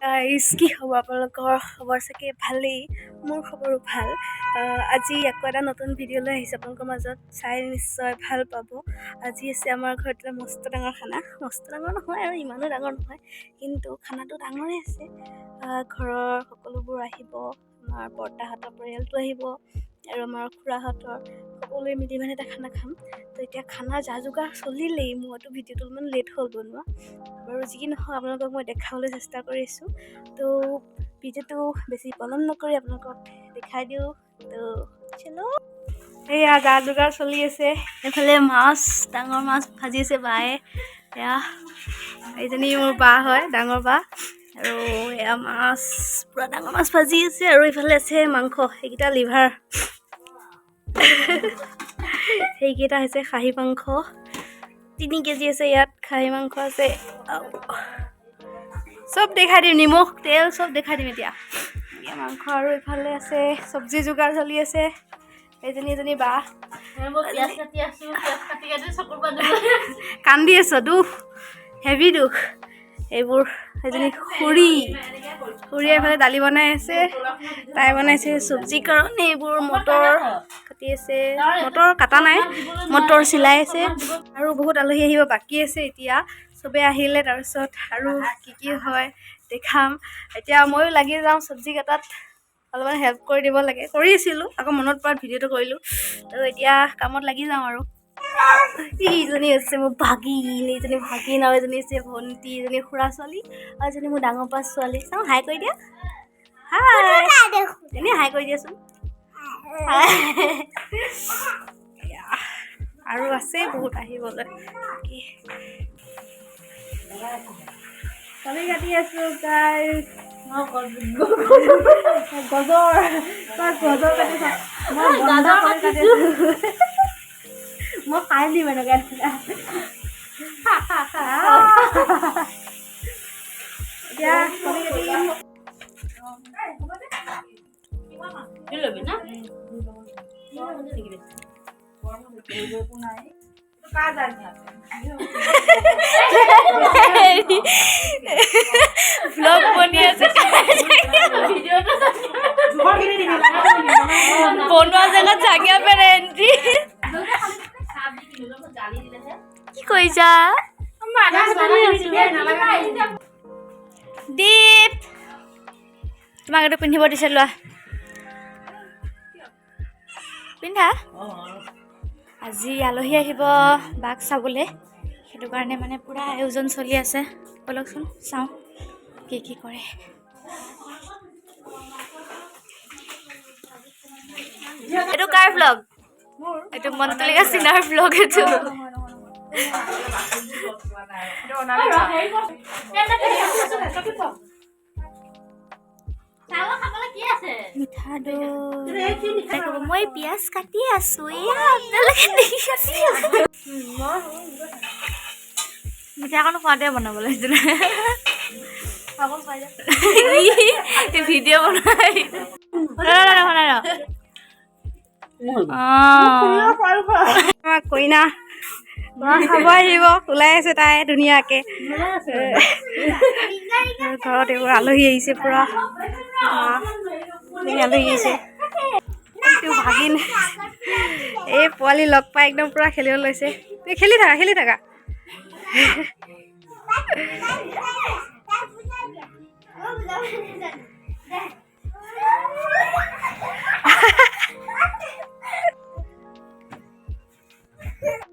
Guys কি খবৰ আপোনালোকৰ? খবৰ চাগে ভালেই, মোৰ খবৰো ভাল। আজি আকৌ এটা নতুন ভিডিঅ' লৈ আহিছোঁ আপোনালোকৰ মাজত, চাই নিশ্চয় ভাল পাব। আজি আছে আমাৰ ঘৰত এটা মস্ত ডাঙৰ খানা। মস্ত ডাঙৰ নহয় আৰু ইমানো ডাঙৰ নহয়, কিন্তু খানাটো ডাঙৰেই আছে। ঘৰৰ সকলোবোৰ আহিব, আমাৰ বৰ্তাহঁতৰ পৰিয়ালটো আহিব আৰু আমাৰ খুৰাহঁতৰ সকলোৱে মিলি মানে এটা খানা খাম। তো এতিয়া খানাৰ যা যোগাৰ চলিলেই, মইতো ভিডিঅ'টো অলপমান লেট হ'ল বনোৱা বাৰু। যি কি নহওক আপোনালোকক মই দেখাবলৈ চেষ্টা কৰিছোঁ। তো ভিডিঅ'টো বেছি পলম নকৰি আপোনালোকক দেখাই দিওঁ। তো চলো। এয়া যা যোগাৰ চলি আছে। এইফালে মাছ, ডাঙৰ মাছ ভাজি আছে বায়ে। এয়া এইজনী মোৰ বা হয়, ডাঙৰ বা। আৰু এয়া মাছ, পূৰা ডাঙৰ মাছ ভাজি আছে। আৰু এইফালে আছে মাংস, সেইকেইটা লিভাৰ। সেইকেইটা হৈছে খাহী মাংস, 3 কেজি আছে ইয়াত। খাহী মাংস আছে, চব দেখাই দিম, নিমখ তেল চব দেখাই দিম এতিয়া মাংস। আৰু এইফালে আছে চব্জি যোগাৰ চলি আছে। এজনী বা কান্দি আছ, দুখ, হেভি দুখ এইবোৰ। এজনী খুৰী এইফালে দালি বনাই আছে, তাই বনাইছে চব্জিৰ কাৰণে। এইবোৰ মটৰ কাটি আছে, মটৰ কাটা নাই, মটৰ চিলাই আছে। আৰু বহুত আলহী আহিব বাকী আছে এতিয়া, চবে আহিলে তাৰপিছত আৰু কি হয় দেখাম। এতিয়া ময়ো লাগি যাওঁ চব্জি কাটাত, অলপমান হেল্প কৰি দিব লাগে। কৰি আছিলোঁ, আকৌ মনত পৰাত ভিডিঅ'টো কৰিলোঁ। তো এতিয়া কামত লাগি যাওঁ আৰু। ইজনী আছে মোৰ ভাগিন, এইজনী ভাগিন, আৰু এজনী আছে ভণ্টি, এজনী খুৰা ছোৱালী, আৰু এজনী মোৰ ডাঙৰ পা ছোৱালী। চাওঁ, হাই কৰি দিয়া, হাই, এনেই হাই কৰি দিয়াচোন। আৰু আছে বহুত আহিবলৈ। কবি কাটি আছো গাইজ। গজৰ কাটিছ, মই খাই দিম এনেকে। এতিয়া কবি কাটিম। ব্লগ বনি আছে, বনোৱা জেগাত জাগিয়া পেৰে এণ্ট্ৰি। কি কৰিছা দীপ? তোমাক এইটো পিন্ধিব দিছে, লোৱা পিন্ধা। আজি আলহী আহিব বাক চাবলৈ, সেইটো কাৰণে মানে পূৰা আয়োজন চলি আছে। ব'লকচোন চাওঁ কি কৰে। এইটো কাৰ ভ্লগ? এইটো মন্তলিকা চিনাৰ ভ্লগ। এইটো মিঠা দৈ, মই পিঁয়াজ কাটি আছো, এয়া আপোনালোকে দেখি আছে। মিঠাকণো খোৱাতে বনাব লাগিছিল, ভিডিঅ' বনাই। কইনা খাব আহিব, ওলাই আছে তাই ধুনীয়াকে। ঘৰত এইবোৰ আলহী আহিছে, পুৰা আলহী আহিছে। এইটো ভাগিন, এই পোৱালি লগ পাই একদম পুৰা খেলিব লৈছে। তুমি খেলি থাকা।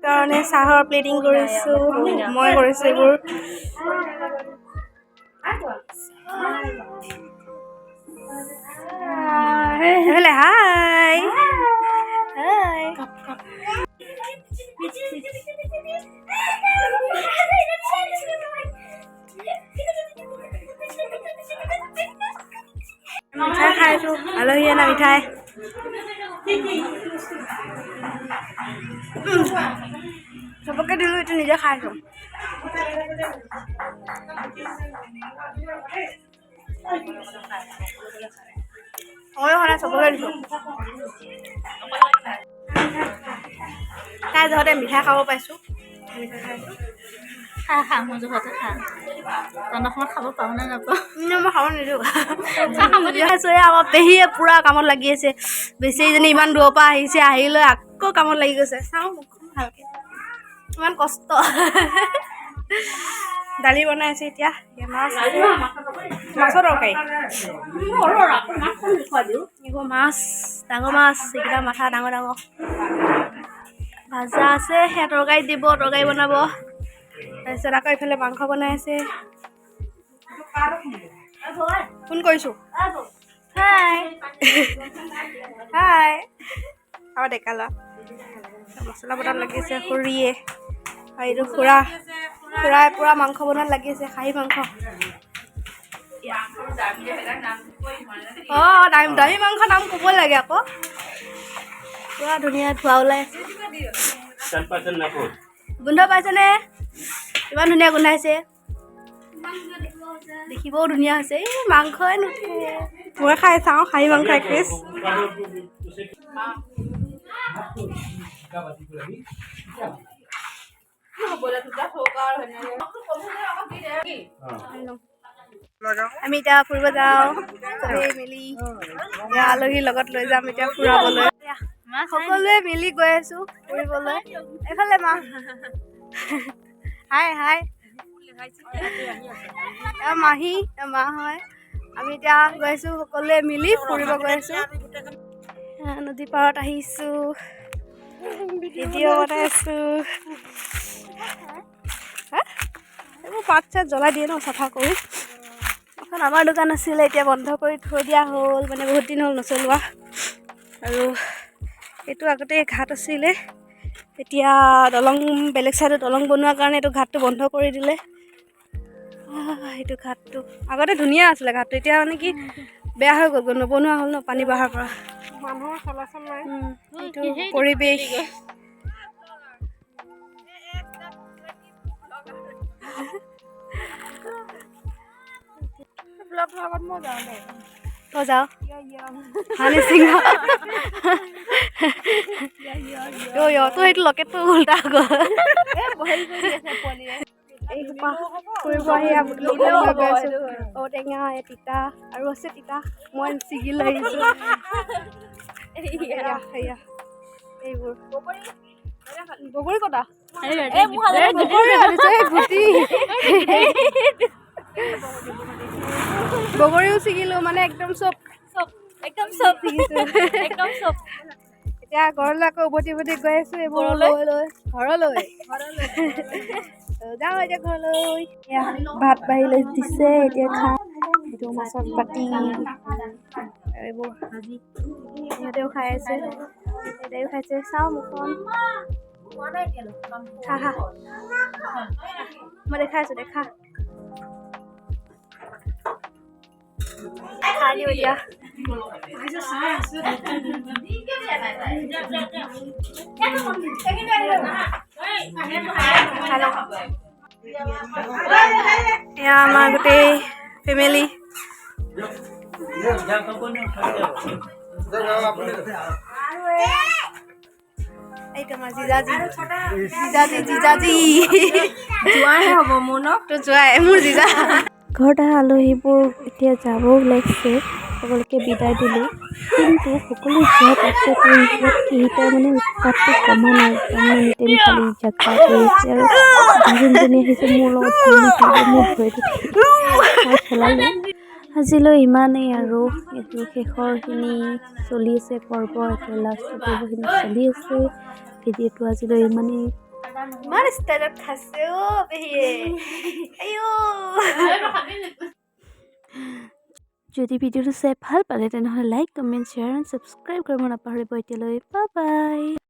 কাৰণে চাহৰ প্লেটিং কৰিছোঁ, মই কৰিছোঁ এইবোৰ। এইফালে হাই মিঠাই খাইছো, আলহী অনা মিঠাই। চবকে দিলোঁ, এইটো নিজে খাইছোঁ। চবকে দিছোঁ। তাই যহতে মিঠাই খাব পাইছোঁ, মিঠাই খাইছোঁ। খা মোৰ জোখতে খা তহঁতৰ সময়ত খাব পাৰো নে নাপাওঁ মই খাব নিদিওঁ আমাৰ পেহীয়ে পূৰা কামত লাগি আছে বেচেৰীজনী ইমান দূৰৰ পৰা আহিছে আহি লৈ আকৌ কামত লাগি গৈছে চাওঁ মুখখন ভালকৈ ইমান কষ্ট দালি বনাই আছে এতিয়া মাছৰ তৰকাৰী এইবোৰ মাছ ডাঙৰ মাছ এইকেইটা মাথা ডাঙৰ ডাঙৰ ভাজা আছে সেয়া তৰকাৰী দিব তৰকাৰী বনাব তাৰপিছত আকৌ এইফালে মাংস বনাই আছে ফোন কৰিছোঁ হাই হাই আৰু ডেকা ল'ৰা মছলা বনাত লাগি আছে খুৰীয়ে আৰু এইটো খুৰাই পূৰা মাংস বনাত লাগি আছে খাহী মাংস অঁ দামী মাংস নাম ক'বই লাগে আকৌ পূৰা ধুনীয়া ধোৱা ওলাই আছে গোন্ধ পাইছেনে ইমান ধুনীয়া গোন্ধাইছে দেখিবও ধুনীয়া হৈছে এই মাংসই নুঠে মই খাই চাওঁ খাহী মাংস এক পিচ আমি এতিয়া ফুৰিব যাওঁ চবেই মিলি আলহীৰ লগত লৈ যাম এতিয়া ফুৰাবলৈ সকলোৱে মিলি গৈ আছো ফুৰিবলৈ এইফালে মা হাই হাই মাহী মা হয় আমি এতিয়া গৈ আছো সকলোৱে মিলি ফুৰিব গৈ আছো নদী পাৰত আহিছো ভিডিঅ' বনাই আছো এইবোৰ পাত চাত জ্বলাই দিয়ে ন চাফা কৰি এখন আমাৰ দোকান আছিলে এতিয়া বন্ধ কৰি থৈ দিয়া হ'ল মানে বহুত দিন হ'ল নচলোৱা আৰু এইটো আগতে ঘাট আছিলে এতিয়া দলং বেলেগ চাইডত দলং বনোৱাৰ কাৰণে এইটো ঘাটটো বন্ধ কৰি দিলে সেইটো ঘাটটো আগতে ধুনীয়া আছিলে ঘাটটো এতিয়া মানে কি বেয়া হৈ গ'ল নবনোৱা হ'ল ন পানী বঢ়াৰ পৰা মানুহৰ চলাচল নাই এইটো পৰিৱেশ যাওঁ হানি সিংহ তো সেইটো লকেটটো উল্টা গ'ল এই সোপা ফুৰিব আহি ঔটেঙা তিতা আৰু আছে তিতা মই ছিগি লৈ আহিছোঁ এইবোৰ বগৰী কটা বগৰীও ছিগিলোঁ মানে একদম চব এতিয়া ঘৰলৈ আকৌ উভতি গৈ আছোঁ এইবোৰ লৈ ঘৰলৈ যাওঁ এতিয়া ঘৰলৈ ভাত বাঢ়ি লৈ দিছে এতিয়া খাম এইটো মাছৰ পাতি এইবোৰ সিহঁতেও খাই আছে সিহঁতেও খাইছে চাওঁ মুখখন খা মই দেখাই আছোঁ দেখা খাই দিওঁ এতিয়া এয়া আমাৰ গোটেই ফেমিলি এইটো আমাৰ জিজাজি যোৱাহে হ'ব মোৰ ন তো যোৱাই মোৰ জিজা ঘৰত অহা আলহীবোৰ এতিয়া যাব ওলাইছে সকলোকে বিদায় দিলোঁ কিন্তু সকলো যোৱাৰ পাছতো কেইটা মানে উৎপাতটো কমা নাই এনিটাইম খালি জাকা কৰিছে আৰু যোনজনী আহিছে মোৰ লগত মোৰ ভৰিটো খেলালে আজিলৈ ইমানেই আৰু এইটো শেষৰখিনি চলি আছে পৰ্ব এতিয়া লাষ্টৰ পৰ্বখিনি চলি আছে ভিডিঅ'টো আজিলৈ ইমানেই ইমান ষ্টাইলত খাইছে পেহীয়ে যদি ভিডিঅ'টো চাই ভাল পালে তেনেহ'লে like comment share and subscribe কৰিব নাপাহৰিব এতিয়ালৈ বাই বাই